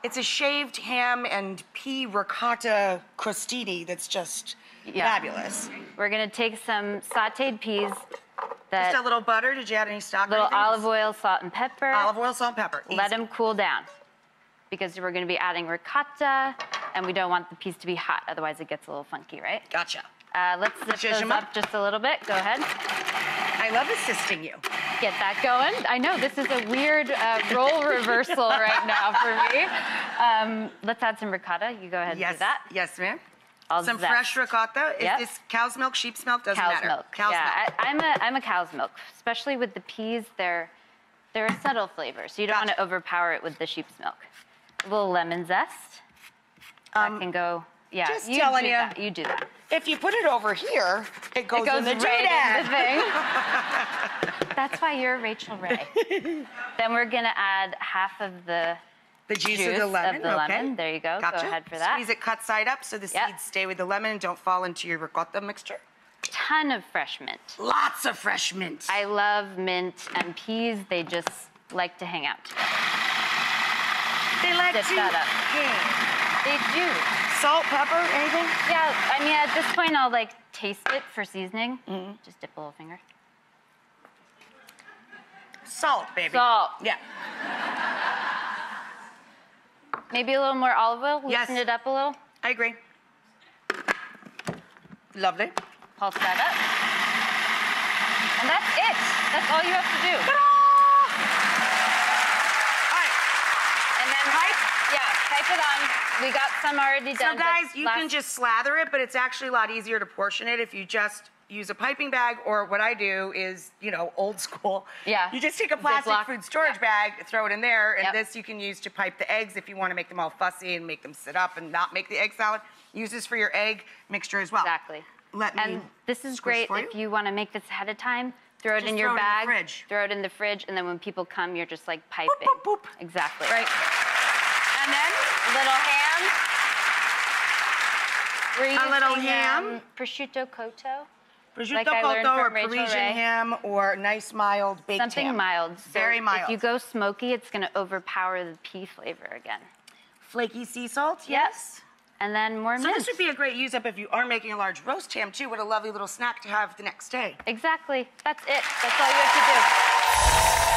It's a shaved ham and pea ricotta crostini that's just fabulous. We're gonna take some sauteed peas. Just a little butter. Did you add any stock? Little olive oil, salt, and pepper. Olive oil, salt, and pepper. Easy. Let them cool down because we're gonna be adding ricotta, and we don't want the peas to be hot, otherwise it gets a little funky, right? Gotcha. Let's zip those up just a little bit. Go ahead. I love assisting you. Get that going. I know, this is a weird role reversal right now for me. Let's add some ricotta. You go ahead and do that. Yes, ma'am. Some fresh ricotta. Is this cow's milk, sheep's milk? Doesn't matter. Milk. Cow's milk. I'm a cow's milk, especially with the peas. They're a subtle flavor, so you don't want to overpower it with the sheep's milk. A little lemon zest. That can go. Yeah, just telling you. You do that. If you put it over here, it goes in the right in the thing. That's why you're Rachael Ray. Then we're gonna add half of the juice of the lemon. There you go. Gotcha. Go ahead for that. Squeeze it cut side up so the seeds stay with the lemon and don't fall into your ricotta mixture. Ton of fresh mint. Lots of fresh mint. I love mint and peas. They just like to hang out. They like to They do. Salt, pepper, anything? Yeah, I mean, at this point, I'll like taste it for seasoning. Just dip a little finger. Salt, baby. Salt. Yeah. Maybe a little more olive oil. Loosen it up a little. I agree. Lovely. Pulse that up. And that's it. That's all you have to do. Ta-da! All right. And then pipe it on. We got some already done. So guys, you can just slather it, but it's actually a lot easier to portion it if you just use a piping bag, or what I do is, you know, old school. Yeah. You just take a plastic food storage bag, throw it in there, and this you can use to pipe the eggs if you want to make them all fussy and make them sit up and not make the egg salad. Use this for your egg mixture as well. Exactly. And this is great if you want to make this ahead of time. Throw it in your bag. Throw it in the fridge, and then when people come, you're just like piping. Boop, boop, boop. Exactly. Right. And then little ham. A little ham. Prosciutto cotto. Prosciutto cotto or Parisian ham or nice mild baked ham. Something mild. Very mild. If you go smoky, it's going to overpower the pea flavor again. Flaky sea salt, yes. And then more mint. So this would be a great use up if you are making a large roast ham too. What a lovely little snack to have the next day. Exactly. That's it. That's all you have to do.